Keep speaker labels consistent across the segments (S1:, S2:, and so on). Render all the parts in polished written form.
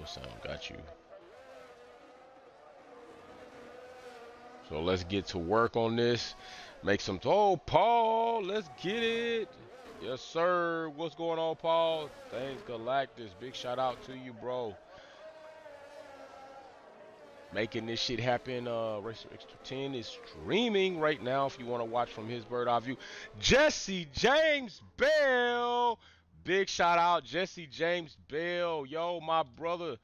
S1: son. Got you. So let's get to work on this. Make some. Oh, Paul, let's get it. Yes, sir. What's going on, Paul? Thanks, Galactus. Big shout out to you, bro. Making this shit happen. Racer X210 is streaming right now if you want to watch from his bird eye view. Jesse James Bell. Big shout out, Jesse James Bell. Yo, my brother.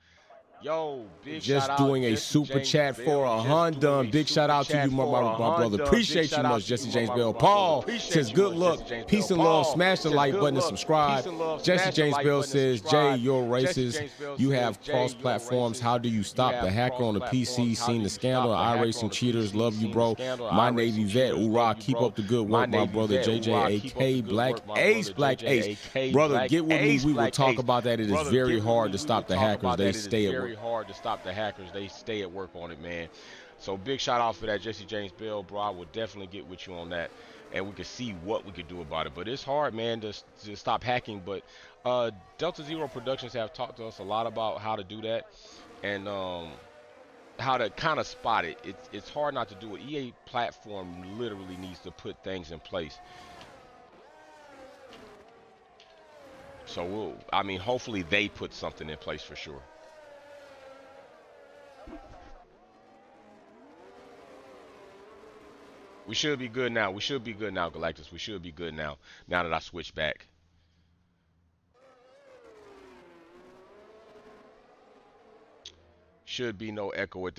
S1: Yo, big shout
S2: Just
S1: out,
S2: doing a
S1: Jesse
S2: super
S1: James
S2: chat for
S1: Bell.
S2: a
S1: Just
S2: Honda.
S1: doing a
S2: Big shout
S1: super
S2: out to you,
S1: chat for a
S2: my brother.
S1: Honda. Big
S2: Appreciate you
S1: shout out
S2: much,
S1: to
S2: Jesse
S1: you,
S2: James Bell.
S1: my brother.
S2: Paul
S1: Appreciate
S2: says,
S1: you
S2: good
S1: much,
S2: luck,
S1: Jesse James
S2: peace
S1: Bell.
S2: and love.
S1: Paul
S2: Smash the
S1: says,
S2: like
S1: good
S2: button and
S1: luck,
S2: subscribe.
S1: peace and love.
S2: Jesse
S1: Smash the
S2: James
S1: like
S2: Bell
S1: button and
S2: says, Jay,
S1: subscribe.
S2: your
S1: Jesse
S2: races.
S1: James Bell
S2: You
S1: says,
S2: have
S1: Jay,
S2: cross
S1: your
S2: platforms.
S1: races.
S2: How do you
S1: You
S2: stop the
S1: have
S2: hacker
S1: cross
S2: on the PC?
S1: platforms. How do
S2: Seen the
S1: you
S2: scandal
S1: stop
S2: of
S1: the hacker on
S2: iRacing
S1: the
S2: cheaters.
S1: PC?
S2: Love you,
S1: Seen the
S2: bro.
S1: scandal of
S2: My Navy
S1: iRacing
S2: vet.
S1: cheaters.
S2: Hoorah.
S1: Love you,
S2: Keep
S1: bro.
S2: up the good
S1: My
S2: work, my
S1: Navy
S2: brother.
S1: vet.
S2: JJ,
S1: Hoorah. Keep up the
S2: AK
S1: good
S2: Black
S1: work, my
S2: Ace.
S1: brother.
S2: Black Ace.
S1: JJ, AK
S2: Brother,
S1: Black
S2: get with me.
S1: Ace.
S2: We will
S1: Black
S2: talk
S1: Ace.
S2: about that. It is
S1: Brother,
S2: very
S1: get with
S2: hard
S1: me.
S2: to
S1: We will
S2: stop the
S1: talk
S2: hackers.
S1: about
S2: They
S1: that. It is
S2: stay at work.
S1: very hard to stop the hackers. They stay at work on it, man. So big shout out for that, Jesse James Bell, bro. I will definitely get with you on that, and we can see what we could do about it. But it's hard, man, to stop hacking. But Delta Zero Productions have talked to us a lot about how to do that, and how to kind of spot it. It's hard not to do it. EA platform literally needs to put things in place. So I mean, hopefully they put something in place for sure. We should be good now. We should be good now, Galactus. We should be good now. Now that I switch back. Should be no echo at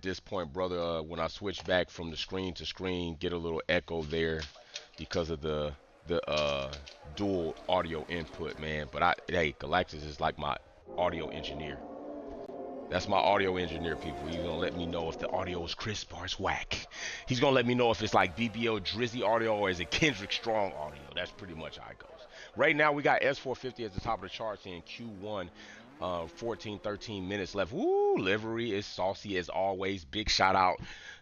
S1: this point, brother. When I switch back from the screen to screen, get a little echo there because of the dual audio input, man. But hey, Galactus is like my audio engineer. That's my audio engineer, people. He's gonna let me know if the audio is crisp or it's whack. He's gonna let me know if it's like BBO Drizzy audio or is it Kendrick Strong audio. That's pretty much how it goes. Right now, we got S450 at the top of the charts in Q1. 14, 13 minutes left. Woo! Livery is saucy as always. Big shout out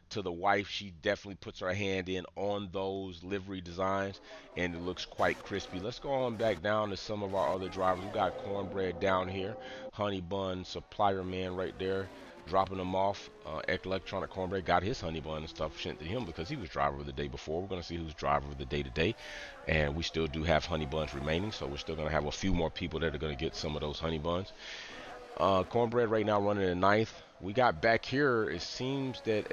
S1: to the wife. She definitely puts her hand in on those livery designs, and it looks quite crispy. Let's go on back down to some of our other drivers. We got Cornbread down here, Honey Bun Supplier Man right there, dropping them off. Electronic Cornbread got his honey bun and stuff sent to him because he was driver of the day before. We're going to see who's driver of the day today, and we still do have honey buns remaining, so we're still going to have a few more people that are going to get some of those honey buns. Cornbread right now running in ninth. We got back here, it seems that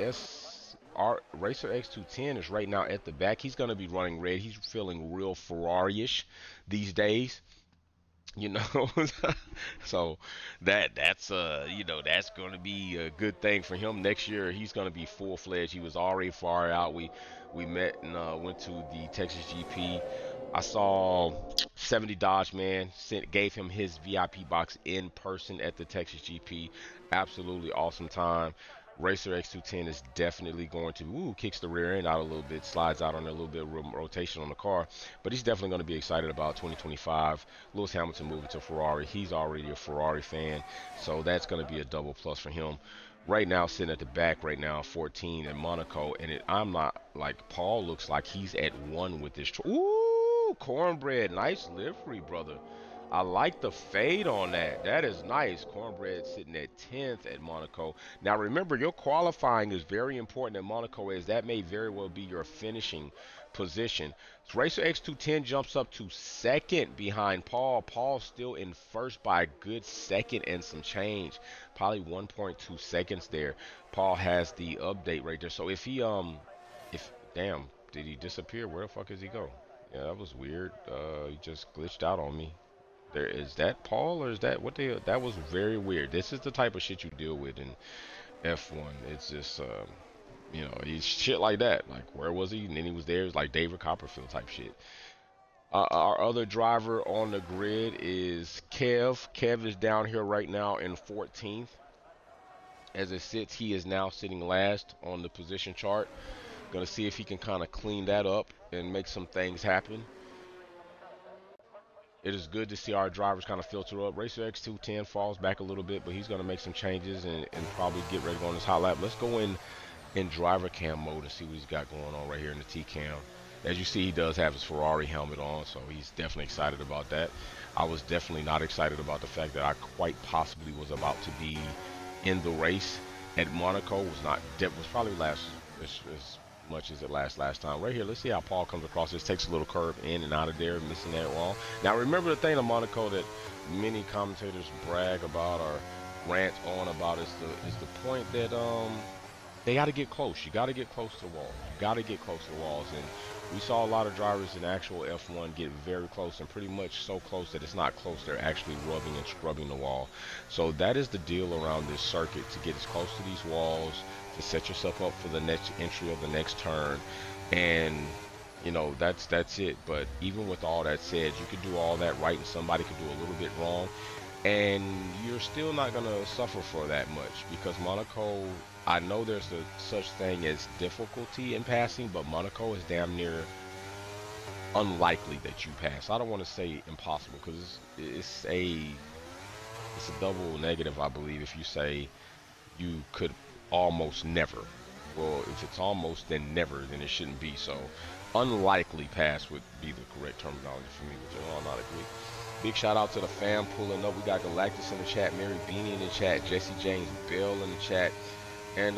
S1: our Racer X210 is right now at the back. He's going to be running red. He's feeling real Ferrari-ish these days, you know. So that's that's going to be a good thing for him next year. He's going to be full-fledged. He was already far out. We met and went to the Texas GP. I saw 70 Dodge man gave him his VIP box in person at the Texas GP. Absolutely awesome time. Racer X210 is definitely going to kicks the rear end out a little bit, slides out on a little bit of rotation on the car, but he's definitely going to be excited about 2025. Lewis Hamilton moving to Ferrari. He's already a Ferrari fan, so that's going to be a double plus for him. Right now, sitting at the back right now, 14 in Monaco, and I'm not like Paul looks like he's at one with this. Ooh, Cornbread, nice livery, brother. I like the fade on that. That is nice. Cornbread sitting at 10th at Monaco. Now remember, your qualifying is very important at Monaco, as that may very well be your finishing position. So Racer X210 jumps up to second behind Paul. Paul's still in first by a good second and some change. Probably 1.2 seconds there. Paul has the update right there. So if he damn, did he disappear? Where the fuck does he go? Yeah, that was weird. He just glitched out on me. There is that Paul, or is that what they? That was very weird. This is the type of shit you deal with in F1. It's just he's shit like that. Like, where was he? And then he was there. It's like David Copperfield type shit. Our other driver on the grid is Kev. Kev is down here right now in 14th. As it sits, he is now sitting last on the position chart. Gonna see if he can kind of clean that up and make some things happen. It is good to see our drivers kind of filter up. Racer X210 falls back a little bit, but he's going to make some changes and probably get ready to go on this hot lap. Let's go in driver cam mode and see what he's got going on right here in the T cam. As you see, he does have his Ferrari helmet on, so he's definitely excited about that. I was definitely not excited about the fact that I quite possibly was about to be in the race at Monaco. Was not was probably last as much as it last time. Right here, let's see how Paul comes across. This takes a little curve in and out of there, missing that wall. Now remember the thing of Monaco that many commentators brag about or rant on about is the point that they got to get close. You got to get close to the wall. You got to get close to the walls. And we saw a lot of drivers in actual F1 get very close, and pretty much so close that it's not close. They're actually rubbing and scrubbing the wall. So that is the deal around this circuit, to get as close to these walls, to set yourself up for the next entry of the next turn. And you know, that's it. But even with all that said, you could do all that right and somebody could do a little bit wrong, and you're still not going to suffer for that much, because Monaco, I know there's a such thing as difficulty in passing, but Monaco is damn near unlikely that you pass. I don't want to say impossible, because it's a double negative, I believe, if you say you could almost never. Well, if it's almost then never, then it shouldn't be. So unlikely pass would be the correct terminology for me, which I will not agree. Big shout out to the fam pulling up. We got Galactus in the chat, Mary Beanie in the chat, Jesse James Bell in the chat, and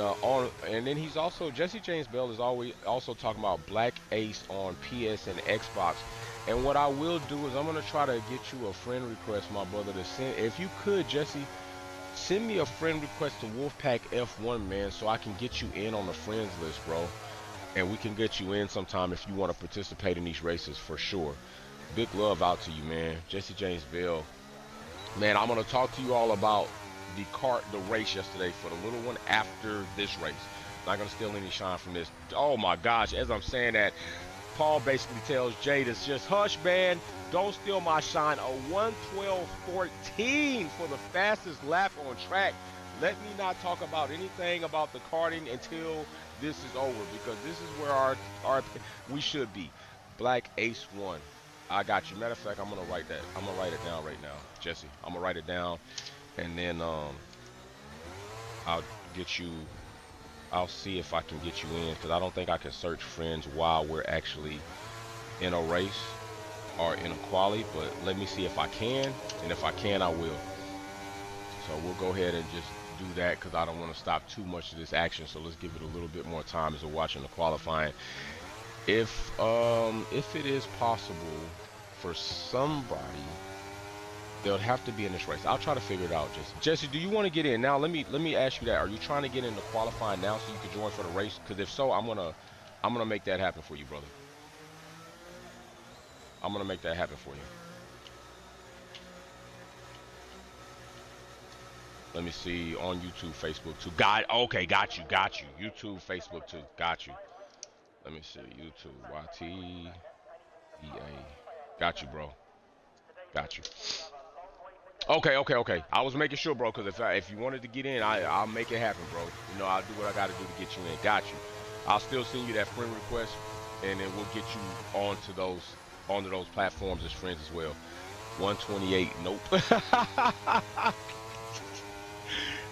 S1: then he's also, Jesse James Bell is always also talking about Black Ace on PS and Xbox. And what I will do is I'm gonna try to get you a friend request, my brother, to send. If you could, Jesse, send me a friend request to Wolfpack F1, man, so I can get you in on the friends list, bro. And we can get you in sometime if you want to participate in these races for sure. Big love out to you, man. Jesse James Bell. Man, I'm going to talk to you all about the race yesterday for the little one after this race. Not going to steal any shine from this. Oh my gosh, as I'm saying that, Paul basically tells Jay to just hush, man. Don't steal my shine. A 1:12.14 for the fastest lap on track. Let me not talk about anything about the karting until this is over, because this is where our we should be. Black Ace 1. I got you. Matter of fact, I'm gonna write that. I'm gonna write it down right now, Jesse. I'm gonna write it down, and then I'll get you. I'll see if I can get you in, because I don't think I can search friends while we're actually in a race or in a quali. But let me see if I can, and if I can, I will. So we'll go ahead and just do that, because I don't want to stop too much of this action. So let's give it a little bit more time as we're watching the qualifying. If it is possible for somebody, they'll have to be in this race. I'll try to figure it out, Jesse. Jesse, do you want to get in now? Let me ask you that. Are you trying to get into qualifying now so you can join for the race? Because if so, I'm gonna make that happen for you, brother. I'm gonna make that happen for you. Let me see on YouTube, Facebook too. Okay, got you. YouTube, Facebook too. Got you. Let me see YouTube, YT, EA. Got you, bro. Got you. Okay. I was making sure, bro, because if you wanted to get in, I'll make it happen, bro. You know, I'll do what I got to do to get you in. Got you. I'll still send you that friend request, and then we'll get you onto those platforms as friends as well. 128, nope.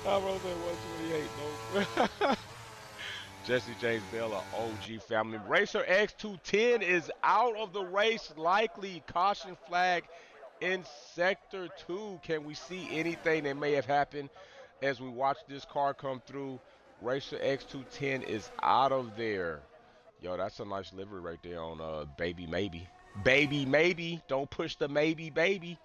S1: I wrote that 128, nope. Jesse James Bell, an OG family. Racer X210 is out of the race, likely. Caution flag in Sector 2. Can we see anything that may have happened as we watch this car come through? Racer X210 is out of there. Yo, that's a nice livery right there on Baby Maybe. Baby Maybe. Don't push the maybe, baby.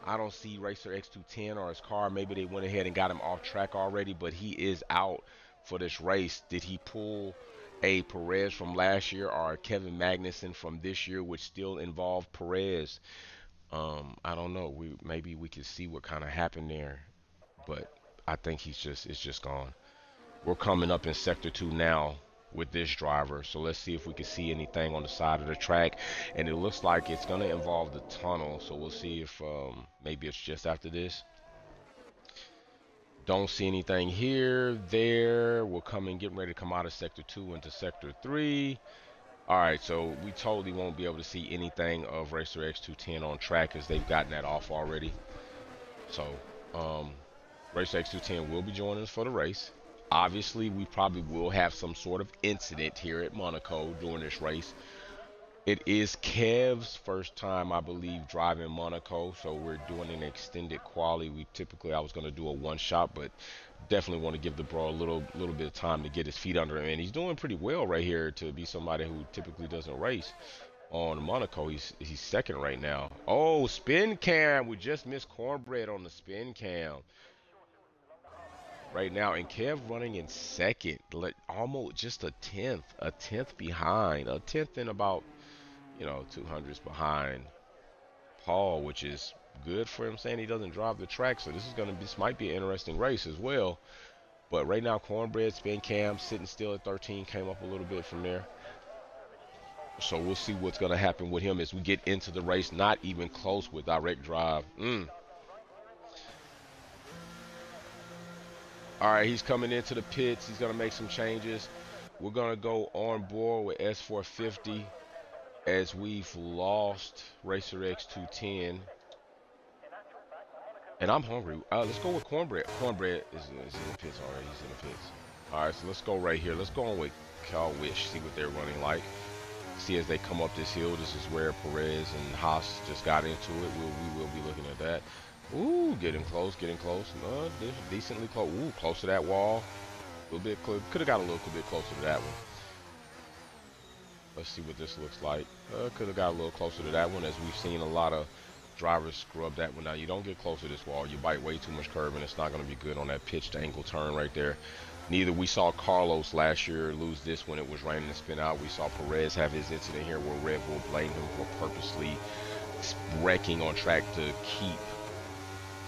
S1: I don't see Racer X210 or his car. Maybe they went ahead and got him off track already, but he is out for this race. Did he pull a Perez from last year or a Kevin Magnussen from this year, which still involved Perez? I don't know. Maybe we can see what kind of happened there, but I think it's just gone. We're coming up in Sector 2 now with this driver, so let's see if we can see anything on the side of the track. And it looks like it's going to involve the tunnel, so we'll see if maybe it's just after this. Don't see anything here, there. We're getting ready to come out of Sector 2 into Sector 3. Alright, so we totally won't be able to see anything of Racer X210 on track, as they've gotten that off already. So, Racer X210 will be joining us for the race. Obviously, we probably will have some sort of incident here at Monaco during this race. It is Kev's first time, I believe, driving Monaco, so we're doing an extended quali. We typically, I was going to do a one shot, but definitely want to give the bro a little bit of time to get his feet under him, and he's doing pretty well right here to be somebody who typically doesn't race on Monaco. He's second right now. Oh, spin cam! We just missed Cornbread on the spin cam right now, and Kev running in second, like almost just a tenth behind, a tenth in about 200s behind Paul, which is good for him, saying he doesn't drive the track. So this might be an interesting race as well. But right now, Cornbread, Spin Cam, sitting still at 13, came up a little bit from there. So we'll see what's going to happen with him as we get into the race. Not even close with direct drive. All right, he's coming into the pits. He's going to make some changes. We're going to go on board with S450 as we've lost Racer X 210. And I'm hungry. Let's go with Cornbread. Cornbread is in the pits already. He's in the pits. All right, so let's go right here. Let's go on with Cal Wish, see what they're running like. See as they come up this hill. This is where Perez and Haas just got into it. We will be looking at that. Ooh, getting close, getting close. Decently close. Ooh, close to that wall. A little bit close. Could have got a little bit closer to that one. Let's see what this looks like. Could have got a little closer to that one, as we've seen a lot of drivers scrub that one. Now, you don't get close to this wall. You bite way too much curve, and it's not going to be good on that pitched angle turn right there. Neither we saw Carlos last year lose this when it was raining and spin out. We saw Perez have his incident here where Red Bull blamed him for purposely wrecking on track to keep.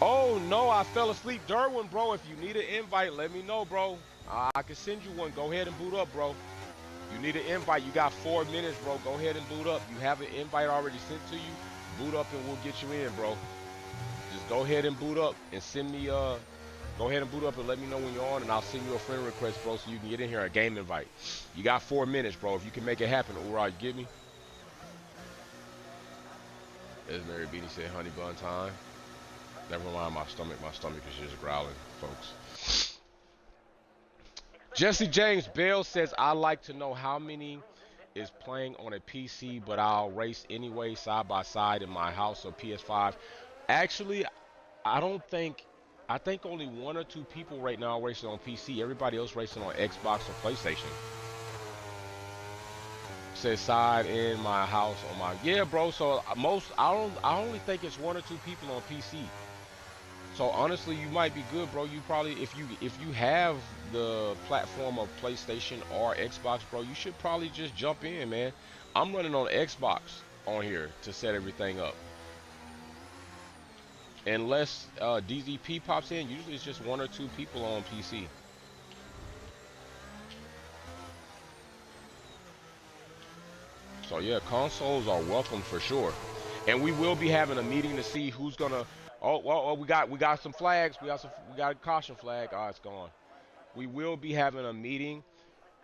S1: Oh, no, I fell asleep. Derwin, bro, if you need an invite, let me know, bro. I can send you one. Go ahead and boot up, bro. You need an invite. You got 4 minutes, bro. Go ahead and boot up. You have an invite already sent to you. Boot up and we'll get you in, bro. Just go ahead and boot up and send me, go ahead and boot up and let me know when you're on, and I'll send you a friend request, bro, so you can get in here, a game invite. You got 4 minutes, bro. If you can make it happen, Ura, you get me? As Mary Beanie said, honey bun time. Never mind my stomach. My stomach is just growling, folks. Jesse James Bell says, I like to know how many is playing on a PC, but I'll race anyway side by side in my house or PS5. Actually, I think only 1 or 2 people right now are racing on PC. Everybody else racing on Xbox or PlayStation. Says side in my house on my, yeah, bro. So I only think it's 1 or 2 people on PC. So honestly, you might be good, bro. You probably, if you have the platform of PlayStation or Xbox, bro, you should probably just jump in, man. I'm running on Xbox on here to set everything up. Unless DZP pops in, usually it's just 1 or 2 people on PC. So yeah, consoles are welcome for sure. And we will be having a meeting to see who's gonna. Oh, we got some flags. We got a caution flag. Oh, it's gone. We will be having a meeting,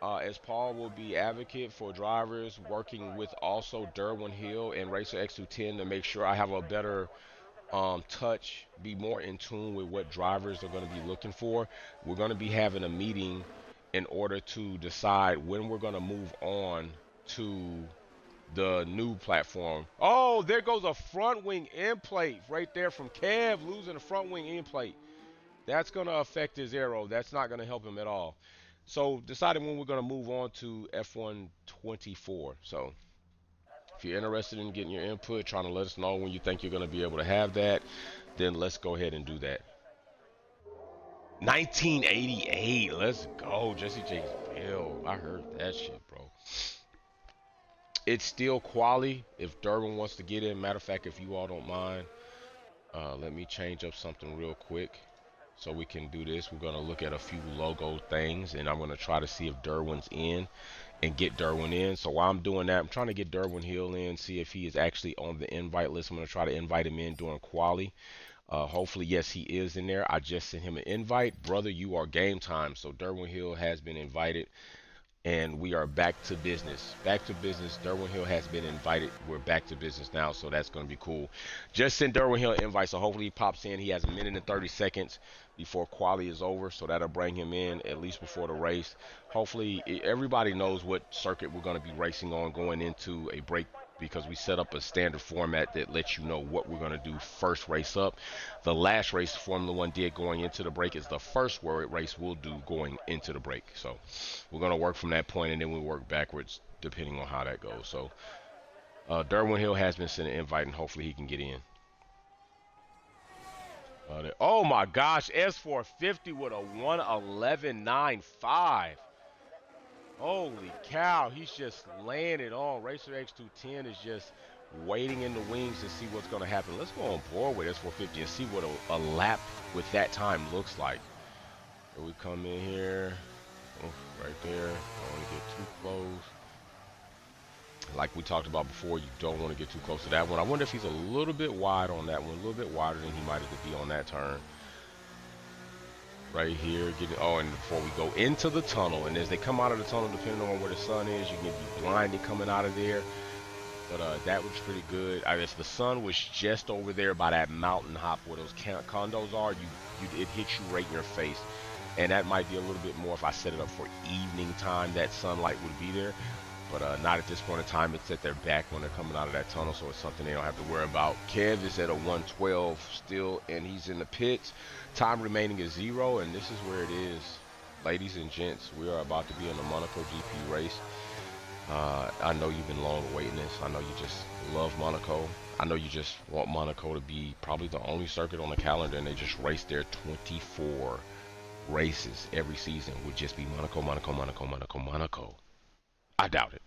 S1: as Paul will be advocate for drivers, working with also Derwin Hill and Racer X210 to make sure I have a better touch, be more in tune with what drivers are going to be looking for. We're going to be having a meeting in order to decide when we're going to move on to the new platform. Oh, there goes a front wing end plate right there from Kev, losing a front wing end plate. That's going to affect his aero. That's not going to help him at all. So deciding when we're going to move on to F124. So if you're interested in getting your input, trying to let us know when you think you're going to be able to have that, then let's go ahead and do that. 1988. Let's go. Jesse James Bill. I heard that shit, bro. It's still quali if Durbin wants to get in. Matter of fact, if you all don't mind, let me change up something real quick so we can do this. We're going to look at a few logo things, and I'm going to try to see if Derwin's in and get Derwin in. So while I'm doing that, I'm trying to get Derwin Hill in, see if he is actually on the invite list. I'm going to try to invite him in during quali. Hopefully, yes, he is in there. I just sent him an invite. Brother, you are game time. So Derwin Hill has been invited. and we are back to business. Back to business. Derwin Hill has been invited. We're back to business now, so that's going to be cool. Just send Derwin Hill an invite, so hopefully he pops in. He has a minute and 30 seconds before quali is over, so that'll bring him in at least before the race. Hopefully, everybody knows what circuit we're going to be racing on going into a break because we set up a standard format that lets you know what we're going to do first race up. The last race Formula One did going into the break is the first race we'll do going into the break. So we're going to work from that point and then we'll work backwards depending on how that goes. So Derwin Hill has been sent an invite and hopefully he can get in. Oh my gosh, S450 with a 111.95. Holy cow, he's just laying it on. Racer X210 is just waiting in the wings to see what's going to happen. Let's go on board with S450 and see what a lap with that time looks like. Here we come in here. Oh, right there. Don't want to get too close. Like we talked about before, you don't want to get too close to that one. I wonder if he's a little bit wide on that one. A little bit wider than he might have to be on that turn. Right here, and before we go into the tunnel, and as they come out of the tunnel, depending on where the sun is, you can be blinded coming out of there. But that was pretty good. I guess the sun was just over there by that mountain hop where those condos are. It hits you right in your face, and that might be a little bit more if I set it up for evening time. That sunlight would be there, but not at this point in time. It's at their back when they're coming out of that tunnel, so it's something they don't have to worry about. Kev is at a 112 still, and he's in the pits. Time remaining is 0, and this is where it is. Ladies and gents, we are about to be in the Monaco GP race. I know you've been long awaiting this. I know you just love Monaco. I know you just want Monaco to be probably the only circuit on the calendar, and they just race their 24 races every season would just be Monaco, Monaco, Monaco, Monaco, Monaco. I doubt it.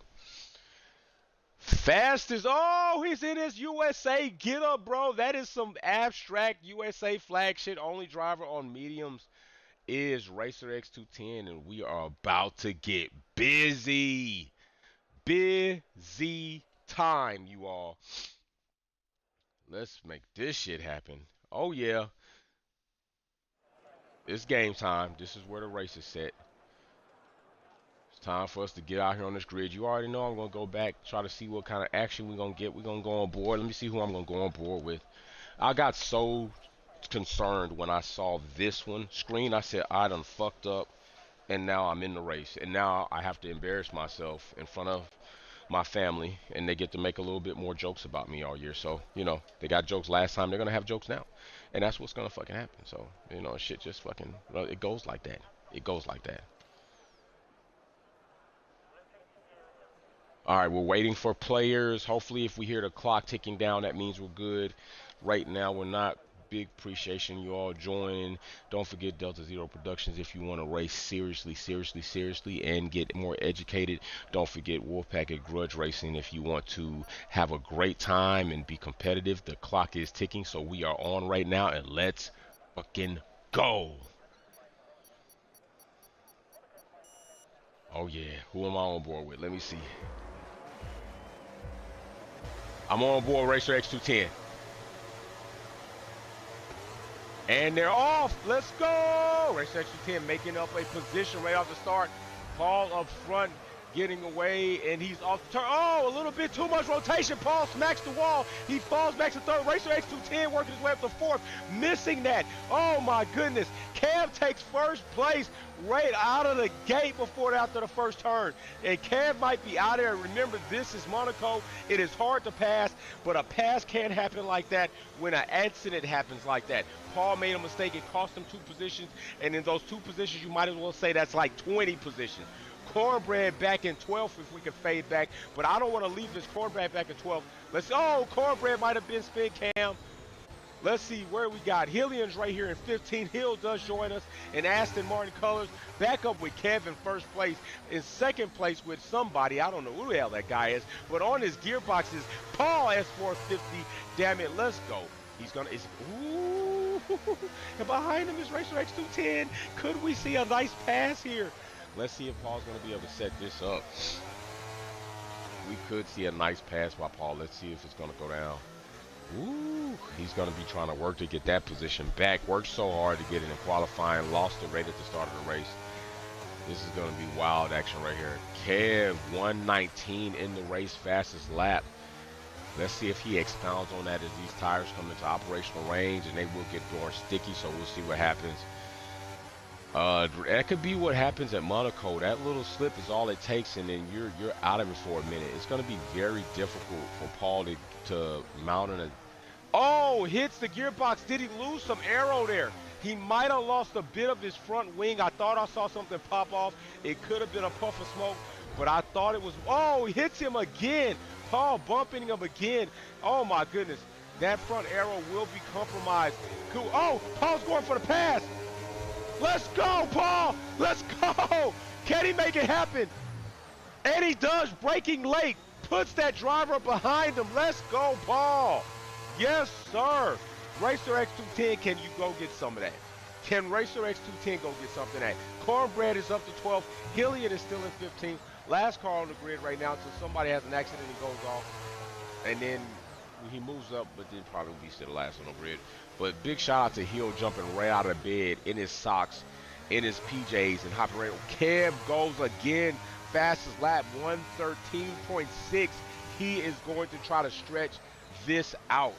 S1: Fastest, he's in his USA. Get up, bro. That is some abstract USA flag shit. Only driver on mediums is Racer X210, and we are about to get busy. Busy time, you all. Let's make this shit happen. Oh, yeah. It's game time. This is where the race is set. Time for us to get out here on this grid. You already know I'm going to go back, try to see what kind of action we're going to get. We're going to go on board. Let me see who I'm going to go on board with. I got so concerned when I saw this one screen. I said, I done fucked up, and now I'm in the race. And now I have to embarrass myself in front of my family, and they get to make a little bit more jokes about me all year. So, you know, they got jokes last time. They're going to have jokes now. And that's what's going to fucking happen. So, you know, shit just fucking, well, it goes like that. It goes like that. All right, we're waiting for players. Hopefully, if we hear the clock ticking down, that means we're good. Right now, we're not. Big appreciation you all joining. Don't forget Delta Zero Productions if you want to race seriously, seriously, seriously, and get more educated. Don't forget Wolfpack at Grudge Racing if you want to have a great time and be competitive. The clock is ticking, so we are on right now, and let's fucking go. Oh, yeah. Who am I on board with? Let me see. I'm on board Racer X210. And they're off. Let's go. Racer X210 making up a position right off the start. Paul up front getting away, and he's off the turn. Oh, a little bit too much rotation. Paul smacks the wall. He falls back to third. Racer X210 working his way up to fourth. Missing that. Oh, my goodness. Cam takes first place right out of the gate after the first turn. And Cam might be out there. Remember, this is Monaco. It is hard to pass, but a pass can't happen like that when an accident happens like that. Paul made a mistake. It cost him 2 positions, and in those 2 positions, you might as well say that's like 20 positions. Cornbread back in 12th if we could fade back, but I don't want to leave this Cornbread back in 12th. Cornbread might have been spin cam. Let's see where we got. Hillian's right here in 15. Hill does join us in Aston Martin colors. Back up with Kevin first place. In second place with somebody. I don't know who the hell that guy is. But on his gearbox is Paul S450. Damn it, let's go. He's going to, ooh. And behind him is Racer X210. Could we see a nice pass here? Let's see if Paul's going to be able to set this up. We could see a nice pass by Paul. Let's see if it's going to go down. Ooh, he's going to be trying to work to get that position back. Worked so hard to get it in qualifying. Lost it right at the start of the race. This is going to be wild action right here. Kev, 119 in the race, fastest lap. Let's see if he expounds on that as these tires come into operational range, and they will get more sticky, so we'll see what happens. That could be what happens at Monaco. That little slip is all it takes, and then you're out of it for a minute. It's going to be very difficult for Paul to mount in a. Oh, hits the gearbox. Did he lose some aero there? He might have lost a bit of his front wing. I thought I saw something pop off. It could have been a puff of smoke, but I thought it was. Oh, he hits him again. Paul bumping him again. Oh my goodness. That front aero will be compromised. Cool. Oh, Paul's going for the pass. Let's go, Paul. Let's go. Can he make it happen? And he does, braking late. Puts that driver behind him. Let's go, Paul. Yes, sir. Racer X210, can you go get some of that? Can Racer X210 go get something of that? Cornbread is up to 12. Hilliard is still in 15th. Last car on the grid right now until somebody has an accident and goes off. And then he moves up, but then probably be still the last on the grid. But big shout out to Hill jumping right out of bed in his socks, in his PJs, and hopping right. Kev goes again. Fastest lap, 113.6. He is going to try to stretch this out.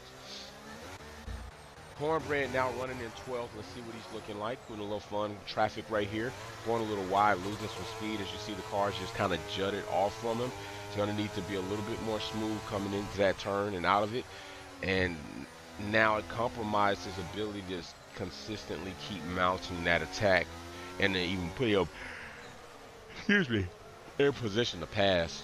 S1: Cornbread now running in 12th. Let's see what he's looking like. Doing a little fun traffic right here. Going a little wide, losing some speed. As you see, the cars just kind of jutted off from him. He's going to need to be a little bit more smooth coming into that turn and out of it. And now it compromised his ability to just consistently keep mounting that attack and then even put him, excuse me, in position to pass.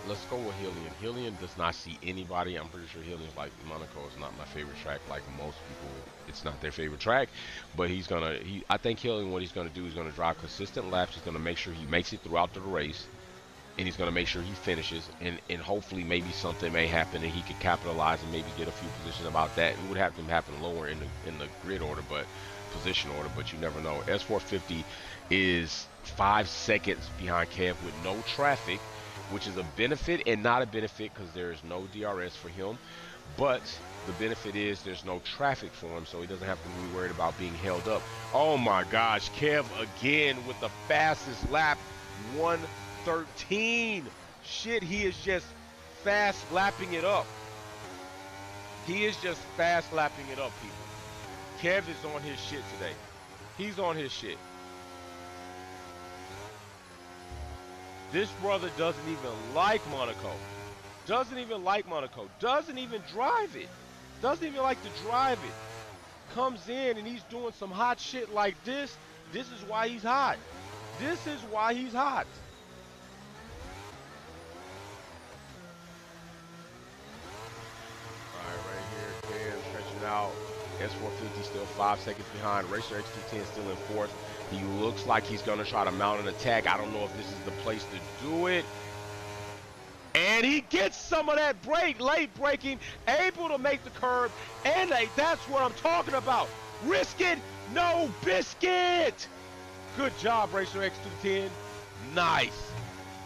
S1: Let's go with Hillian. Hillian does not see anybody. I'm pretty sure Hillian's like, Monaco is not my favorite track. Like most people, it's not their favorite track. But I think Hillian, what he's gonna do is gonna drive consistent laps. He's gonna make sure he makes it throughout the race, and he's gonna make sure he finishes. And hopefully maybe something may happen and he could capitalize and maybe get a few positions about that. It would have to happen lower in the grid order, but position order. But you never know. S450 is 5 seconds behind Kev with no traffic, which is a benefit and not a benefit because there is no DRS for him. But the benefit is there's no traffic for him, so he doesn't have to be worried about being held up. Oh my gosh, Kev again with the fastest lap, 113. Shit, he is just fast lapping it up. He is just fast lapping it up, people. Kev is on his shit today. He's on his shit. This brother doesn't even like Monaco. Doesn't even like Monaco. Doesn't even drive it. Doesn't even like to drive it. Comes in and he's doing some hot shit like this. This is why he's hot. This is why he's hot. Alright, right here, Cam stretching out. S450 still 5 seconds behind. Racer X210 still in 4th. He looks like he's going to try to mount an attack. I don't know if this is the place to do it. And he gets some of that break, late braking, able to make the curb. And that's what I'm talking about. Risk it, no biscuit. Good job, Racer X210. Nice.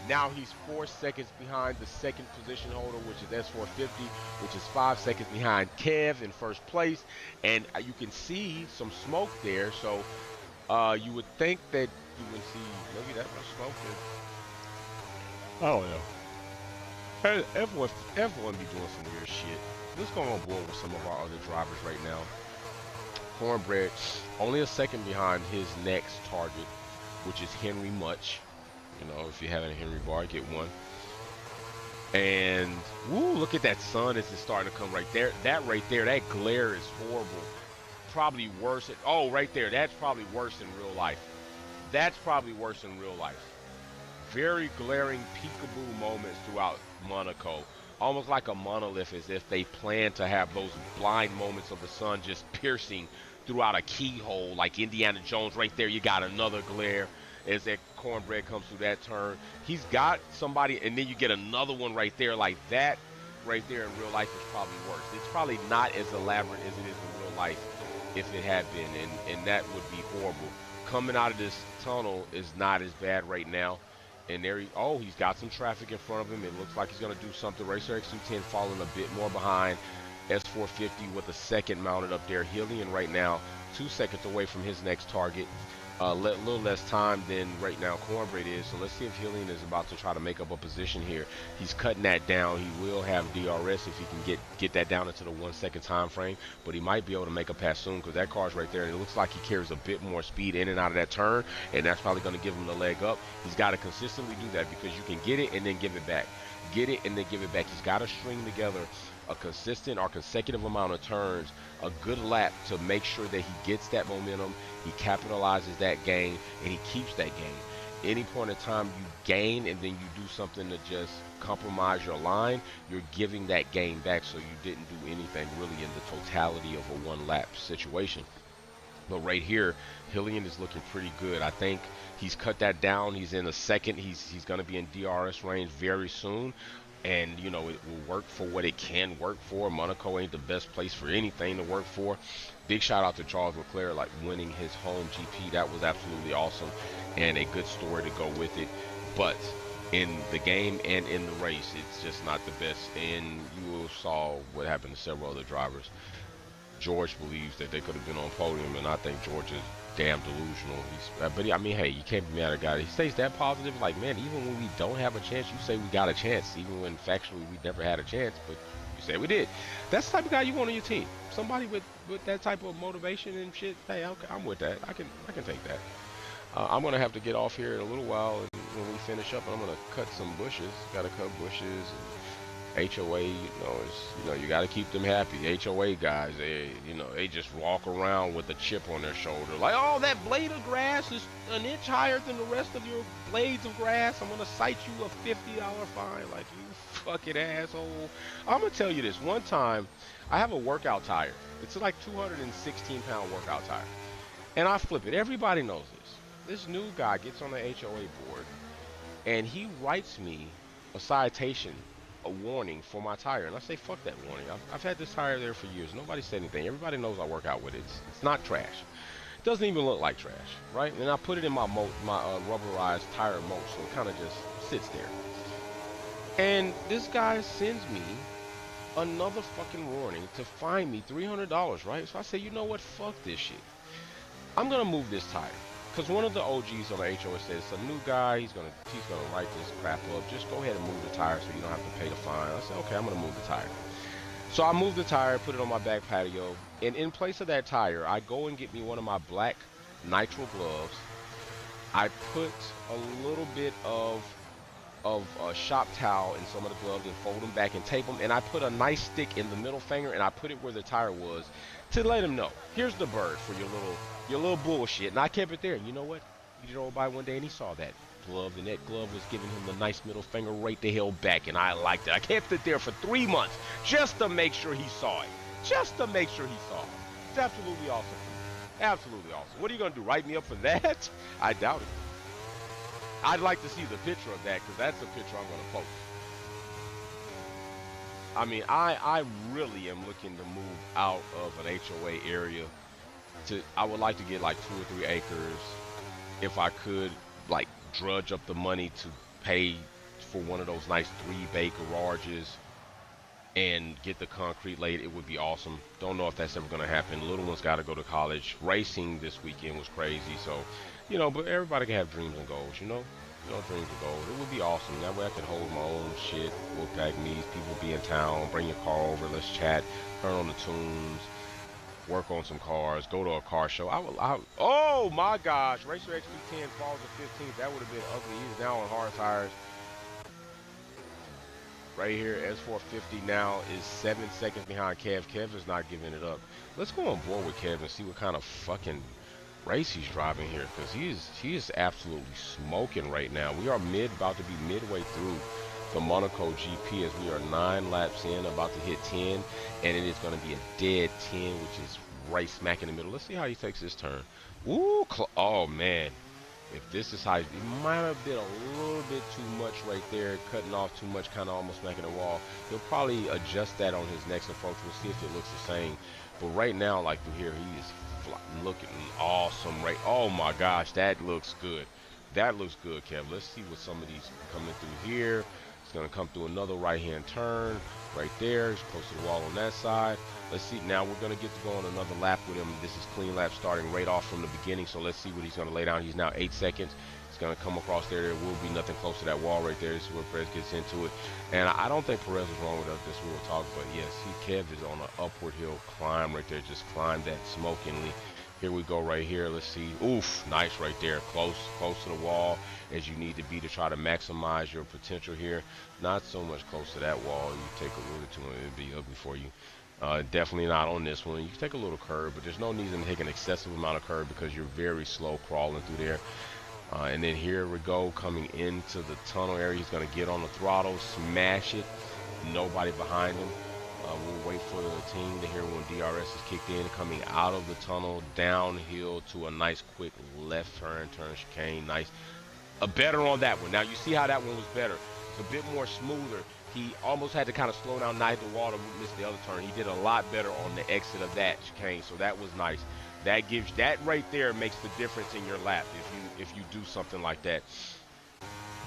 S1: Now he's 4 seconds behind the second position holder, which is S450, which is 5 seconds behind Kev in first place. And you can see some smoke there. So you would think that you would see maybe that much smoke. I don't know. Everyone be doing some weird shit. Let's go on board with some of our other drivers right now. Cornbread, only a second behind his next target, which is Henry Much. You know, if you have a Henry bar, get one. And woo, look at that sun as it's starting to come right there. That right there, that glare is horrible. Probably worse. Right there. That's probably worse in real life. That's probably worse in real life. Very glaring peekaboo moments throughout Monaco. Almost like a monolith, as if they plan to have those blind moments of the sun just piercing throughout a keyhole, like Indiana Jones. Right there, you got another glare as that Cornbread comes through that turn. He's got somebody, and then you get another one right there. Like that right there in real life is probably worse. It's probably not as elaborate as it is in real life if it had been, and that would be horrible. Coming out of this tunnel is not as bad right now. And there he's got some traffic in front of him. It looks like he's going to do something. Racer X210 falling a bit more behind. S450 with a second mounted up there. Hillian right now 2 seconds away from his next target. little less time than right now Cornbread is. So let's see if Hillian is about to try to make up a position here. He's cutting that down. He will have DRS if he can get that down into the 1 second time frame. But he might be able to make a pass soon because that car's right there. And it looks like he carries a bit more speed in and out of that turn. And that's probably going to give him the leg up. He's got to consistently do that because you can get it and then give it back. Get it and then give it back. He's got to string together a consistent or consecutive amount of turns, a good lap to make sure that he gets that momentum, he capitalizes that gain, and he keeps that gain. Any point in time you gain and then you do something to just compromise your line, you're giving that gain back, so you didn't do anything really in the totality of a one lap situation. But right here, Hillian is looking pretty good. I think he's cut that down. He's in a second. He's going to be in DRS range very soon. And, you know, it will work for what it can work for. Monaco ain't the best place for anything to work for. Big shout out to Charles Leclerc, like winning his home GP. That was absolutely awesome and a good story to go with it. But in the game and in the race, it's just not the best. And you saw what happened to several other drivers. George believes that they could have been on podium, and I think George is damn delusional. But I mean, hey, you can't be mad at a guy. He stays that positive. Like, man, even when we don't have a chance, you say we got a chance. Even when factually we never had a chance, but you say we did. That's the type of guy you want on your team. Somebody with that type of motivation and shit. Hey, I'm with that. I can take that. I'm gonna have to get off here in a little while, and when we finish up, I'm gonna cut some bushes. Got to cut bushes. And HOA, you got to keep them happy. HOA guys, they just walk around with a chip on their shoulder, like, oh, that blade of grass is an inch higher than the rest of your blades of grass. I'm gonna cite you a $50 fine, like, you fucking asshole. I'm gonna tell you this. One time, I have a workout tire. It's like 216-pound workout tire, and I flip it. Everybody knows this. This new guy gets on the HOA board, and he writes me a citation, a warning for my tire, and I say fuck that warning. I've had this tire there for years. Nobody said anything. Everybody knows I work out with it. It's not trash. It doesn't even look like trash, right? And I put it in my rubberized tire moat, so it kind of just sits there. And this guy sends me another fucking warning to fine me $300, right? So I say, you know what? Fuck this shit. I'm gonna move this tire. Because one of the OGs on the HOA said it's a new guy, he's gonna write this crap up. Just go ahead and move the tire so you don't have to pay the fine. I said, okay, I'm gonna move the tire. So I moved the tire, put it on my back patio, and in place of that tire, I go and get me one of my black nitrile gloves. I put a little bit of a shop towel in some of the gloves and fold them back and tape them, and I put a nice stick in the middle finger and I put it where the tire was to let him know, here's the bird for your little bullshit. And I kept it there. And you know what? He drove by one day and he saw that glove, and that glove was giving him the nice middle finger right the hell back, and I liked it. I kept it there for 3 months just to make sure he saw it. Just to make sure he saw it. It's absolutely awesome. Absolutely awesome. What are you going to do? Write me up for that? I doubt it. I'd like to see the picture of that, because that's the picture I'm going to post. I mean, I really am looking to move out of an HOA area. I would like to get like 2 or 3 acres. If I could, like, drudge up the money to pay for one of those nice 3-bay garages and get the concrete laid, it would be awesome. Don't know if that's ever going to happen. The little one's got to go to college. Racing this weekend was crazy, so, but everybody can have dreams and goals, dreams and goals. It would be awesome. That way I could hold my own shit, Wolfpack meets, people be in town, bring your car over, let's chat, turn on the tunes, work on some cars, go to a car show. Oh my gosh, Racer XP10 falls to 15th. That would have been ugly. He's now on hard tires. Right here, S450 now is 7 seconds behind Kev. Kev is not giving it up. Let's go on board with Kev and see what kind of fucking race he's driving here, because he is absolutely smoking right now. We are about to be midway through the Monaco GP as we are 9 laps in, about to hit 10, and it is going to be a dead 10, which is right smack in the middle. Let's see how he takes this turn. Ooh, oh man. If this is how, it might have been a little bit too much right there, cutting off too much, kind of almost smacking the wall. He'll probably adjust that on his next approach. We'll see if it looks the same. But right now, like through here, he is looking awesome. Right? Oh my gosh, that looks good. That looks good, Kev. Let's see what some of these coming through here. It's gonna come through another right-hand turn. right there. He's close to the wall on that side. Let's see. Now we're going to get to go on another lap with him. This is clean lap starting right off from the beginning. So let's see what he's going to lay down. He's now 8 seconds. He's going to come across there. There will be nothing close to that wall right there. This is where Perez gets into it. And I don't think Perez is wrong with us. This we will talk. But yes, Kev is on an upward hill climb right there. Just climb that smokingly. Here we go right here. Let's see. Oof, nice right there. Close to the wall as you need to be to try to maximize your potential here. Not so much close to that wall. You take a little too much, it'd be ugly for you. Definitely not on this one. You can take a little curve, but there's no need to take an excessive amount of curve because you're very slow crawling through there. And then here we go, coming into the tunnel area. He's going to get on the throttle, smash it. Nobody behind him. We'll wait for the team to hear when DRS is kicked in, coming out of the tunnel, downhill to a nice quick left turn chicane. Nice. Better on that one. Now you see how that one was better. It's a bit more smoother. He almost had to kind of slow down neither wall to miss the other turn. He did a lot better on the exit of that chicane, so that was nice. That gives, that right there makes the difference in your lap if you do something like that.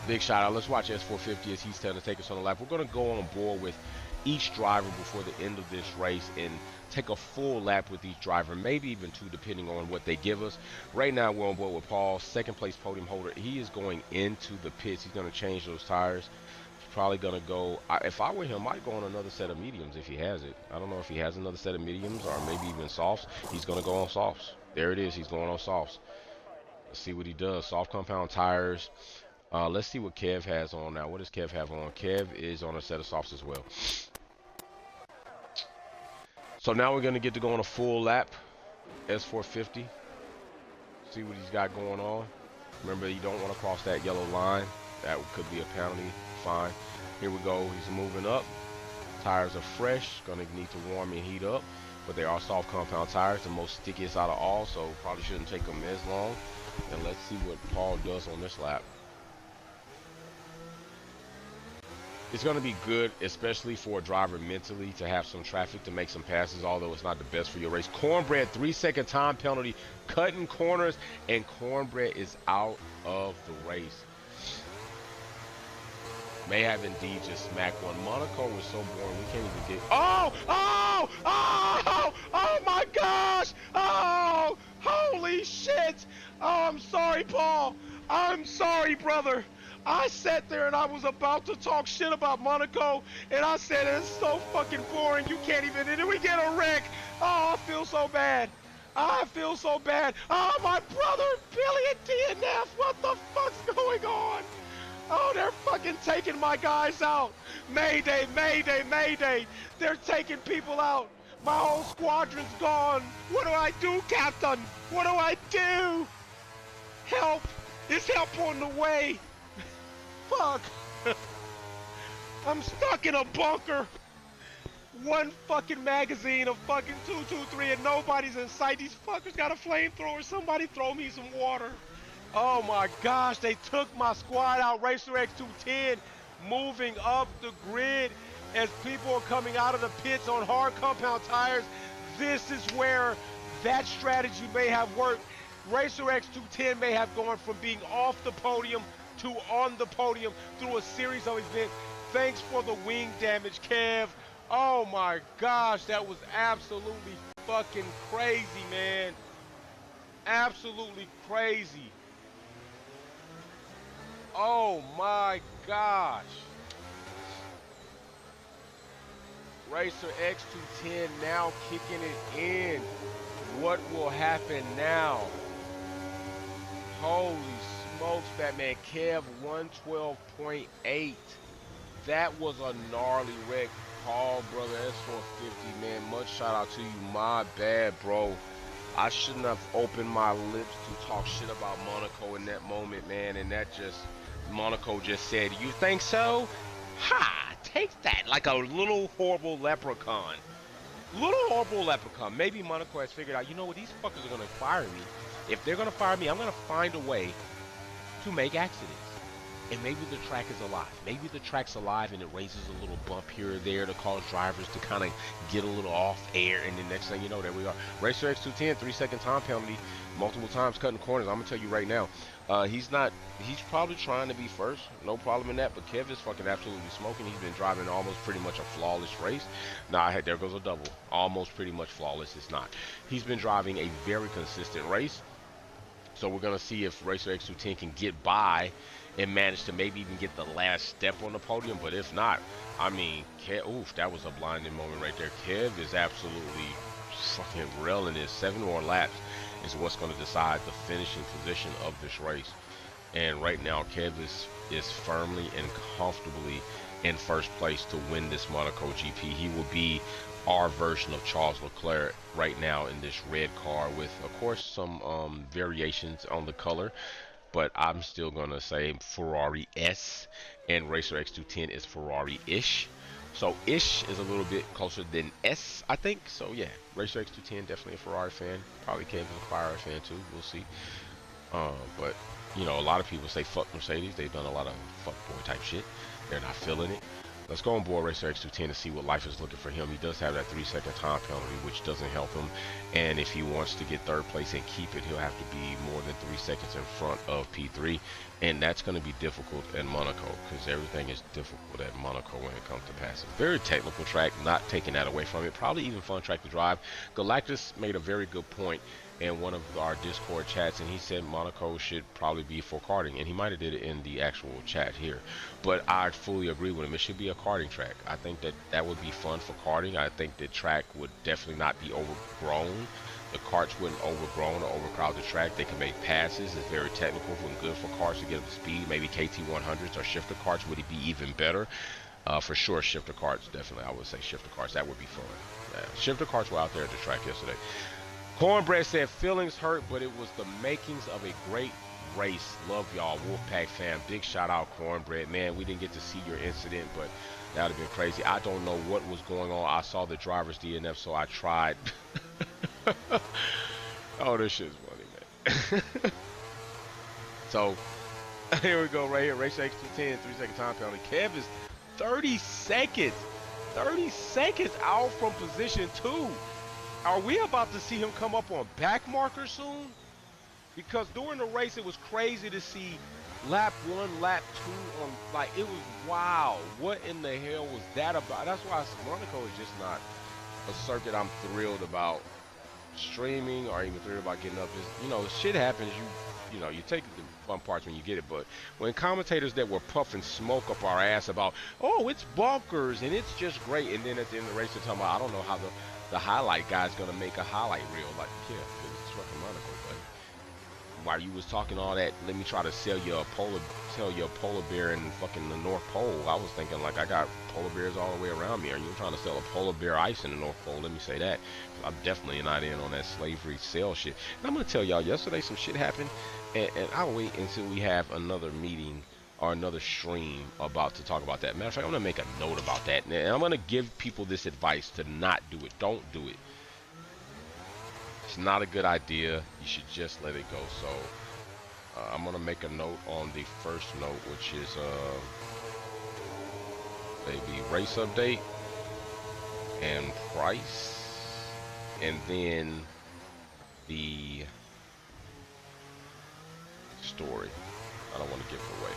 S1: Big shout out. Let's watch S450 as he's trying to take us on the lap. We're going to go on board with each driver before the end of this race and take a full lap with each driver, maybe even two depending on what they give us. Right now we're on board with Paul, second place podium holder. He is going into the pits. He's going to change those tires. He's probably going to go, if I were him, I'd go on another set of mediums if he has it. I don't know if he has another set of mediums or maybe even softs. He's going to go on softs. There it is. He's going on softs. Let's see what he does. Soft compound tires. Let's see what Kev has on now. What does Kev have on? Kev is on a set of softs as well. So now we're going to get to go on a full lap, S450. See what he's got going on. Remember, you don't want to cross that yellow line. That could be a penalty. Fine. Here we go. He's moving up. Tires are fresh. Going to need to warm and heat up. But they are soft compound tires, the most stickiest out of all, so probably shouldn't take them as long. And let's see what Paul does on this lap. It's going to be good, especially for a driver mentally, to have some traffic to make some passes, although it's not the best for your race. Cornbread, 3-second time penalty, cutting corners, and Cornbread is out of the race. May have indeed just smacked one. Monaco was so boring, we can't even get... Oh my gosh! Oh, holy shit! Oh, I'm sorry, Paul. I'm sorry, brother. I sat there and I was about to talk shit about Monaco, and I said, it's so fucking boring, you can't even, and then we get a wreck. Oh, I feel so bad. I feel so bad. Oh, my brother, Billy and DNF, what the fuck's going on? Oh, they're fucking taking my guys out. Mayday, mayday, mayday. They're taking people out. My whole squadron's gone. What do I do, Captain? What do I do? Help. Is help on the way? Fuck. I'm stuck in a bunker. One fucking magazine of fucking 223 and nobody's in sight. These fuckers got a flamethrower. Somebody throw me some water. Oh my gosh, they took my squad out. Racer X 210 moving up the grid as people are coming out of the pits on hard compound tires. This is where that strategy may have worked. Racer X 210 may have gone from being off the podium to on the podium through a series of events. Thanks for the wing damage, Kev. Oh my gosh, that was absolutely fucking crazy, man. Absolutely crazy. Oh my gosh. Racer X210 now kicking it in. What will happen now? Holy smokes, Batman. Kev 112.8. That was a gnarly wreck. Paul, brother, S450, man. Much shout out to you. My bad, bro. I shouldn't have opened my lips to talk shit about Monaco in that moment, man. And that just, Monaco just said, you think so? Ha! Take that. Like a little horrible leprechaun. Little horrible leprechaun. Maybe Monaco has figured out, you know what, these fuckers are going to fire me. If they're going to fire me, I'm going to find a way to make accidents. and maybe the track is alive. Maybe the track's alive and it raises a little bump here or there to cause drivers to kind of get a little off air. And then next thing you know, there we are. Racer X210, 3-second time penalty, multiple times cutting corners. I'm gonna tell you right now, he's not. He's probably trying to be first. No problem in that. But Kev is fucking absolutely smoking. He's been driving almost pretty much a flawless race. Nah, there goes a double. Almost pretty much flawless. It's not. He's been driving a very consistent race. So we're going to see if Racer X210 can get by and manage to maybe even get the last step on the podium. But if not, I mean, oof, that was a blinding moment right there. Kev is absolutely fucking railing it. 7 more laps is what's going to decide the finishing position of this race. And right now, Kev is firmly and comfortably in first place to win this Monaco GP. He will be our version of Charles Leclerc right now in this red car with, of course, some variations on the color. But I'm still going to say Ferrari S, and Racer X210 is Ferrari-ish. So ish is a little bit closer than S, I think. So yeah, Racer X210, definitely a Ferrari fan. Probably Kevin a Ferrari fan too. We'll see. But you know, a lot of people say fuck Mercedes. They've done a lot of fuckboy type shit. They're not feeling it. Let's go on board Racer X210 to see what life is looking for him. He does have that 3-second time penalty, which doesn't help him. And if he wants to get third place and keep it, he'll have to be more than 3 seconds in front of P3. And that's going to be difficult at Monaco, because everything is difficult at Monaco when it comes to passing. Very technical track, not taking that away from it. Probably even fun track to drive. Galactus made a very good point in one of our Discord chats, and he said Monaco should probably be for karting, and he might have did it in the actual chat here, but I fully agree with him. It should be a karting track. I think that would be fun for karting. I think the track would definitely not be overgrown. The karts wouldn't overgrown or overcrowd the track. They can make passes. It's very technical and good for cars to get up to speed. Maybe KT100s or shifter karts would be even better. For sure, shifter karts, definitely. I would say shifter karts. That would be fun. Shifter karts were out there at the track yesterday. Cornbread said, feelings hurt, but it was the makings of a great race. Love y'all, Wolfpack fam. Big shout out, Cornbread. Man, we didn't get to see your incident, but that would have been crazy. I don't know what was going on. I saw the driver's DNF, so I tried. Oh, this shit's funny, man. So, here we go right here. Race X210, 3-second time penalty. Kev is 30 seconds. 30 seconds out from position 2. Are we about to see him come up on back marker soon? Because during the race, it was crazy to see lap 1, lap 2 on, like, it was wow. What in the hell was that about? That's why Monaco is just not a circuit I'm thrilled about streaming or even thrilled about getting up. Is, you know, shit happens. You know, you take the fun parts when you get it, but when commentators that were puffing smoke up our ass about, oh, it's bonkers and it's just great, and then at the end of the race they're talking about, I don't know how the highlight guy's gonna make a highlight reel. Like, yeah, because it's fucking Monaco. But while you was talking all that, let me try to sell you a polar bear in fucking the North Pole. I was thinking, like, I got polar bears all the way around me. Are you trying to sell a polar bear ice in the North Pole? Let me say that. I'm definitely not in on that slavery sale shit. And I'm gonna tell y'all, yesterday some shit happened, and I'll wait until we have another meeting or another stream about to talk about that. Matter of fact, I'm gonna make a note about that, and I'm gonna give people this advice to not do it. Don't do it. It's not a good idea. You should just let it go. So I'm gonna make a note on the first note, which is maybe race update and price, and then the story. I don't want to give it away.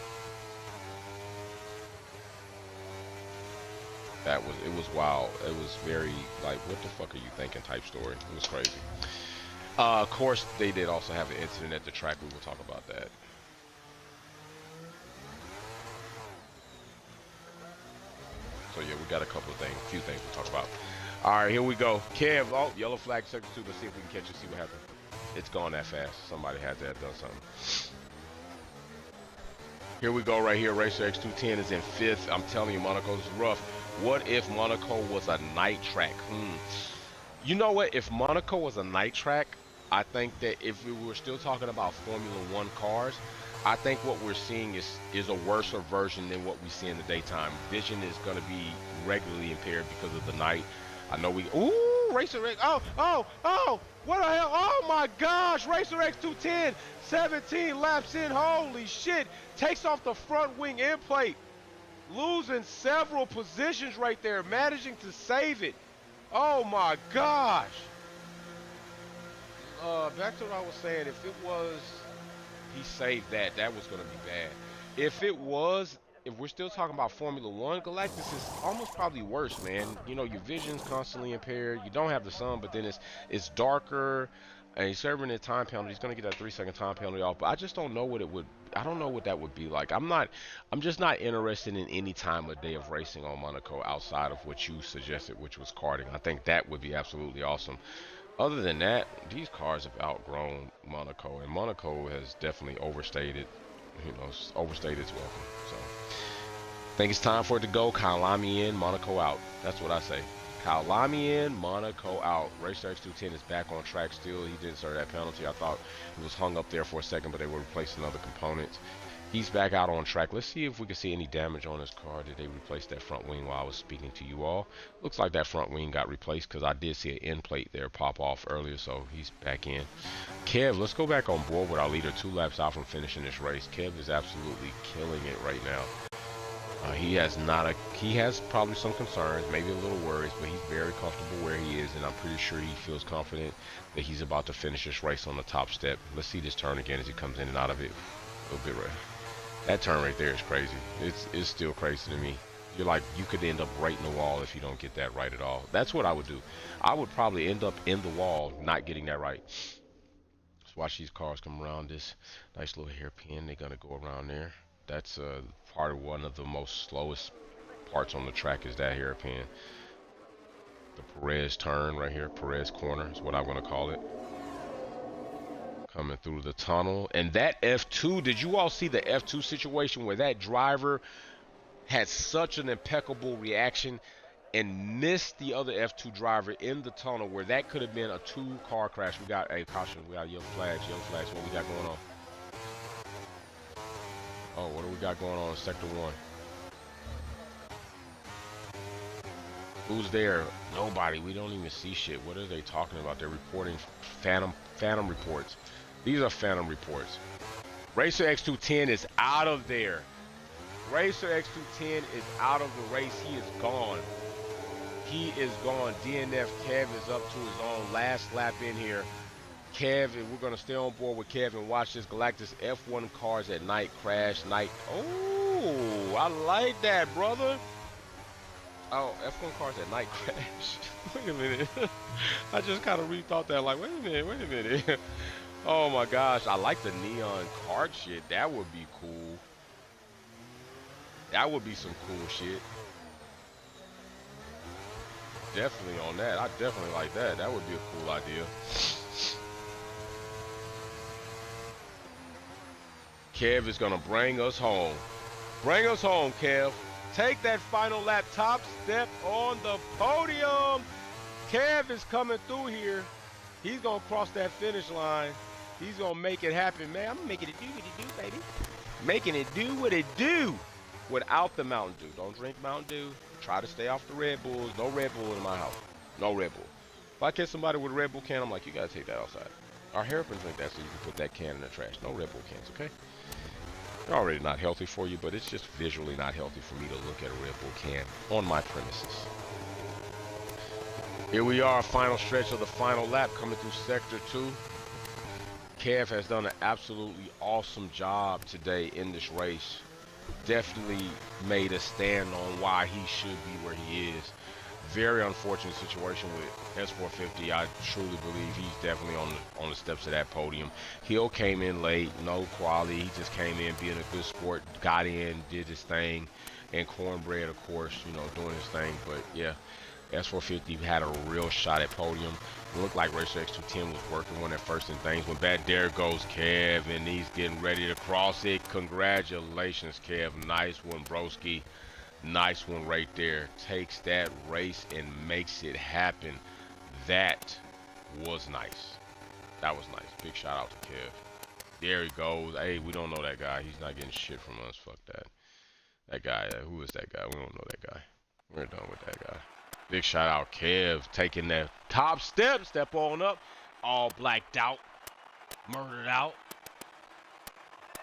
S1: It was wild. It was very, like, what the fuck are you thinking type story. It was crazy. Of course, they did also have an incident at the track. We will talk about that. So yeah, we got a few things to talk about. All right, here we go. Kev, oh, yellow flag sector 2. Let's see if we can catch it, see what happens. It's gone that fast. Somebody had to have done something. Here we go right here. Racer X210 is in 5th. I'm telling you, Monaco's rough. What if Monaco was a night track? You know what? If Monaco was a night track, I think that if we were still talking about Formula 1 cars, I think what we're seeing is a worse version than what we see in the daytime. Vision is going to be regularly impaired because of the night. I know we... Ooh! Ooh, Racer X. Oh. What the hell? Oh my gosh. Racer X 210. 17 laps in. Holy shit. Takes off the front wing end plate. Losing several positions right there. Managing to save it. Oh my gosh. Back to what I was saying. If it was, he saved that. That was going to be bad. If it was, if we're still talking about Formula One, Galactus is almost probably worse, man. You know, your vision's constantly impaired. You don't have the sun, but then it's darker, and he's serving a time penalty. He's going to get that 3-second time penalty off. But I just don't know what it would. I don't know what that would be like. I'm just not interested in any time of day of racing on Monaco outside of what you suggested, which was karting. I think that would be absolutely awesome. Other than that, these cars have outgrown Monaco, and Monaco has definitely overstated, overstayed its welcome. So, I think it's time for it to go. Kyalami in, Monaco out. That's what I say. Kyalami in, Monaco out. Racer X210 is back on track still. He didn't serve that penalty. I thought he was hung up there for a second, but they were replacing other components. He's back out on track. Let's see if we can see any damage on his car. Did they replace that front wing while I was speaking to you all? Looks like that front wing got replaced because I did see an end plate there pop off earlier, so he's back in. Kev, let's go back on board with our leader 2 laps out from finishing this race. Kev is absolutely killing it right now. He has probably some concerns, maybe a little worries, but he's very comfortable where he is, and I'm pretty sure he feels confident that he's about to finish this race on the top step. Let's see this turn again as he comes in and out of it. A little bit right. That turn right there is crazy. It's still crazy to me. You're like, you could end up right in the wall if you don't get that right at all. That's what I would do. I would probably end up in the wall not getting that right. Let's watch these cars come around this nice little hairpin. They're going to go around there. That's part of one of the most slowest parts on the track is that hairpin. The Perez turn right here, Perez corner is what I'm going to call it. Coming through the tunnel. And that F2, did you all see the F2 situation where that driver had such an impeccable reaction and missed the other F2 driver in the tunnel where that could have been a 2-car crash? We got a caution. We got yellow flags. What we got going on? Oh, what do we got going on in Sector 1? Who's there? Nobody. We don't even see shit. What are they talking about? They're reporting phantom reports. These are phantom reports. Racer X210 is out of there. Racer X210 is out of the race. He is gone. He is gone. DNF Kev is up to his own last lap in here. Kev, we're going to stay on board with Kev and watch this Galactus F1 cars at night crash night. Oh, I like that, brother. Oh, F1 cars at night crash. Wait a minute. I just kind of rethought that. Like, wait a minute. Oh my gosh, I like the neon card shit. That would be cool. That would be some cool shit. Definitely on that. I definitely like that. That would be a cool idea. Kev is gonna bring us home. Bring us home, Kev. Take that final lap, top step on the podium. Kev is coming through here. He's gonna cross that finish line. He's gonna make it happen, man. I'm making it do what it do, baby. Making it do what it do without the Mountain Dew. Don't drink Mountain Dew. Try to stay off the Red Bulls. No Red Bull in my house. No Red Bull. If I catch somebody with a Red Bull can, I'm like, you gotta take that outside. Our hairpins drink that so you can put that can in the trash. No Red Bull cans, okay? They're already not healthy for you, but it's just visually not healthy for me to look at a Red Bull can on my premises. Here we are, final stretch of the final lap coming through Sector 2. Kev has done an absolutely awesome job today in this race. Definitely made a stand on why he should be where he is. Very unfortunate situation with S450. I truly believe he's definitely on the steps of that podium. Hill came in late, no quality. He just came in being a good sport, got in, did his thing, and Cornbread, of course, doing his thing. But yeah, S450 had a real shot at podium. It looked like Racer X210 was working on that first and things. When back there goes Kev, and he's getting ready to cross it. Congratulations, Kev. Nice one, broski. Nice one right there. Takes that race and makes it happen. That was nice. That was nice. Big shout out to Kev. There he goes. Hey, we don't know that guy. He's not getting shit from us. Fuck that. That guy, who is that guy? We don't know that guy. We're done with that guy. Big shout out Kev taking that top step on up, all blacked out, murdered out.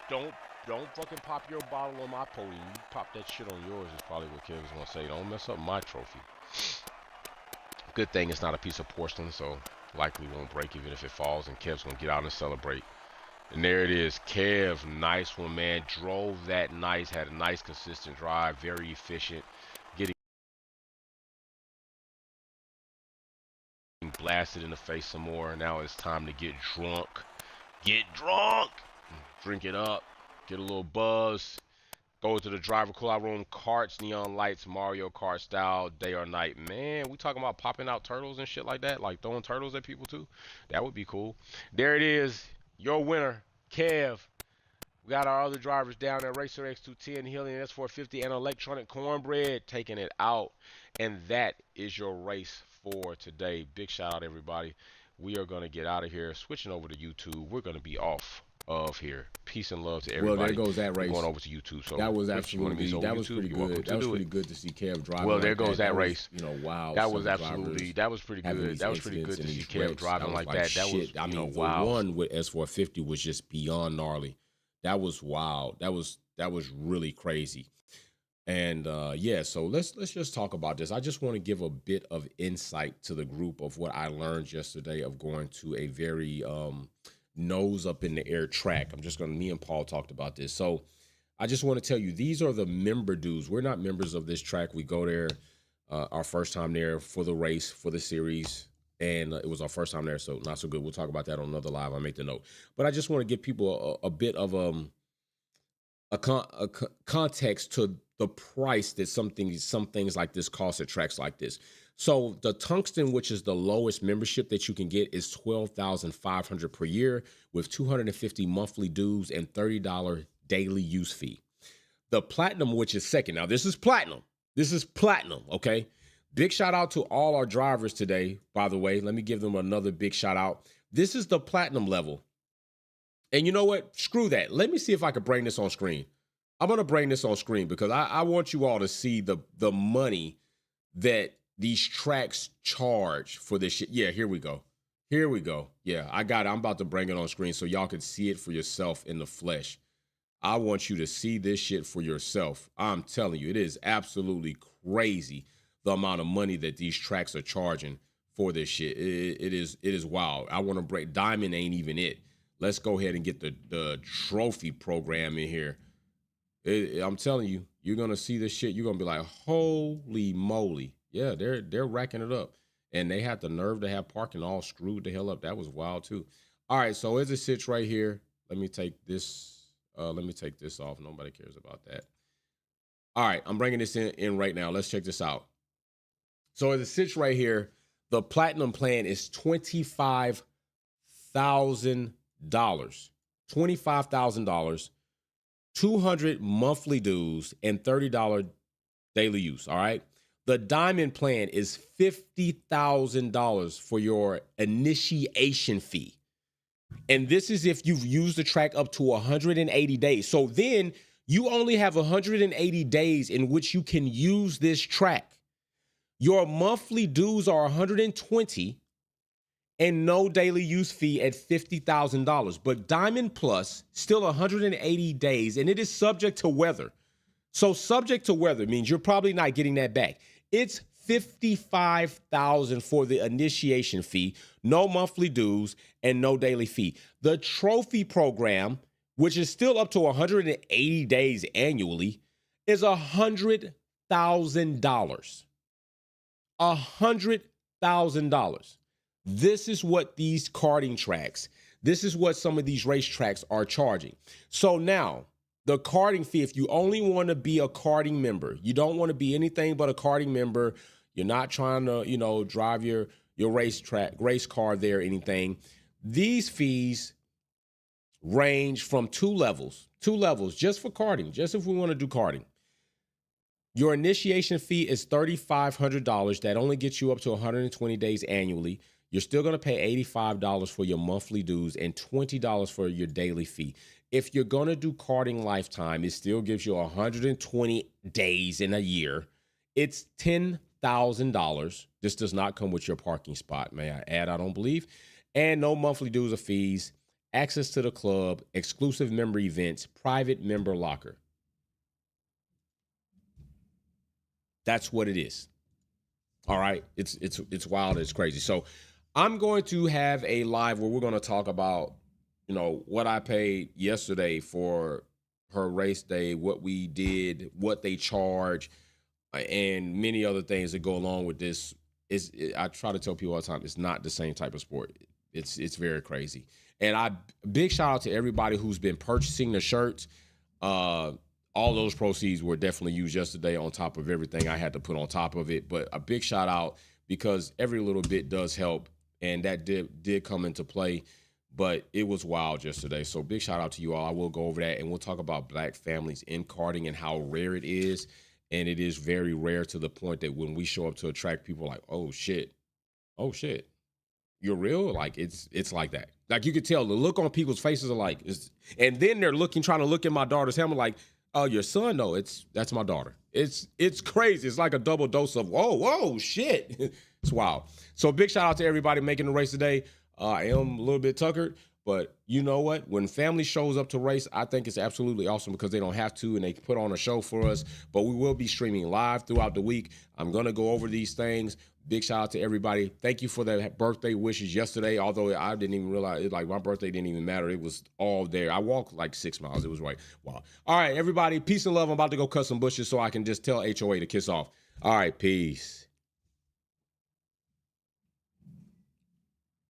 S1: Don't don't fucking pop your bottle on my podium. You pop that shit on yours is probably what Kev was gonna say. Don't mess up my trophy. Good thing it's not a piece of porcelain, so likely won't break even if it falls. And Kev's gonna get out and celebrate. And there it is, Kev, nice one, man. Drove that nice, had a nice consistent drive, very efficient. Getting blasted in the face some more. Now it's time to get drunk. Get drunk. Drink it up. Get a little buzz. Go to the driver cool-out room. Carts, neon lights, Mario Kart style, day or night. Man, we talking about popping out turtles and shit like that, like throwing turtles at people too. That would be cool. There it is. Your winner, Kev. We got our other drivers down there, Racer X210, Helium S450, and Electronic Cornbread taking it out. And that is your race for today. Big shout out, everybody. We are going to get out of here. Switching over to YouTube. We're going to be off of here. Peace and love to everybody.
S2: Well, there goes that race.
S1: We're going over to YouTube. So
S2: that was absolutely, that was pretty good. That was pretty good to see Kev driving.
S1: Well, there goes that race.
S2: You know, wow.
S1: That was absolutely, that was pretty good. That was pretty good to see Kev driving like that. That was,
S2: I mean, the
S1: wow.
S2: one with S450 was just beyond gnarly. That was wild. That was really crazy. And yeah, so let's just talk about this. I just want to give a bit of insight to the group of what I learned yesterday of going to a very nose up in the air track. Me and Paul talked about this. So I just want to tell you, these are the member dues. We're not members of this track. We go there our first time there for the race, for the series. And it was our first time there, so not so good. We'll talk about that on another live. I'll make the note. But I just want to give people a bit of a context to the price that some things like this cost at tracks like this. So the Tungsten, which is the lowest membership that you can get, is $12,500 per year with $250 monthly dues and $30 daily use fee. The Platinum, which is second. Now this is platinum. This is platinum, okay? Big shout out to all our drivers today, by the way. Let me give them another big shout out. This is the platinum level. And you know what? Screw that. Let me see if I can bring this on screen. I'm going to bring this on screen because I want you all to see the money that these tracks charge for this shit. Yeah, here we go. Here we go. Yeah, I got it. I'm about to bring it on screen so y'all can see it for yourself in the flesh. I want you to see this shit for yourself. I'm telling you, it is absolutely crazy the amount of money that these tracks are charging for this shit. It is wild. I want to break. Diamond ain't even it. Let's go ahead and get the trophy program in here. I'm telling you, you're gonna see this shit. You're gonna be like, holy moly. Yeah, they're racking it up. And they had the nerve to have parking all screwed the hell up. That was wild too. All right, so as it sits right here, let me take this off. Nobody cares about that. All right, I'm bringing this in right now. Let's check this out. So as it sits right here, the platinum plan is $25,000. $25,000, 200 monthly dues, and $30 daily use. All right. The diamond plan is $50,000 for your initiation fee. And this is if you've used the track up to 180 days. So then you only have 180 days in which you can use this track. Your monthly dues are 120 and no daily use fee at $50,000. But Diamond Plus, still 180 days, and it is subject to weather. So subject to weather means you're probably not getting that back. It's $55,000 for the initiation fee, no monthly dues, and no daily fee. The trophy program, which is still up to 180 days annually, is $100,000. $100,000. This is what these karting tracks, this is what some of these race tracks are charging. So now, the karting fee, if you only want to be a karting member, you don't want to be anything but a karting member, you're not trying to, drive your race car there or anything. These fees range from two levels just for karting, just if we want to do karting. Your initiation fee is $3,500. That only gets you up to 120 days annually. You're still going to pay $85 for your monthly dues and $20 for your daily fee. If you're going to do karting lifetime, it still gives you 120 days in a year. It's $10,000 $1,000. This does not come with your parking spot, may I add, I don't believe. And no monthly dues or fees, access to the club, exclusive member events, private member locker. That's what it is. All right. It's wild. It's crazy. So I'm going to have a live where we're going to talk about, what I paid yesterday for her race day, what we did, what they charge, and many other things that go along with this. I try to tell people all the time, it's not the same type of sport. It's very crazy. And big shout out to everybody who's been purchasing the shirts. All those proceeds were definitely used yesterday on top of everything I had to put on top of it. But a big shout out because every little bit does help, and that did come into play. But it was wild yesterday. So big shout out to you all. I will go over that, and we'll talk about Black families in karting and how rare it is. And it is very rare to the point that when we show up to a track, people are like, oh shit, you're real? Like it's like that. Like you could tell the look on people's faces are like, and then they're trying to look at my daughter's helmet like, oh, your son? No, that's my daughter. It's crazy. It's like a double dose of whoa, shit. It's wild. So big shout out to everybody making the race today. I am a little bit tuckered, but you know what? When family shows up to race, I think it's absolutely awesome because they don't have to and they put on a show for us. But we will be streaming live throughout the week. I'm going to go over these things. Big shout out to everybody. Thank you for the birthday wishes yesterday, although I didn't even realize, like my birthday didn't even matter. It was all there. I walked like 6 miles. It was right. Wow. All right, everybody, peace and love. I'm about to go cut some bushes so I can just tell HOA to kiss off. All right, peace.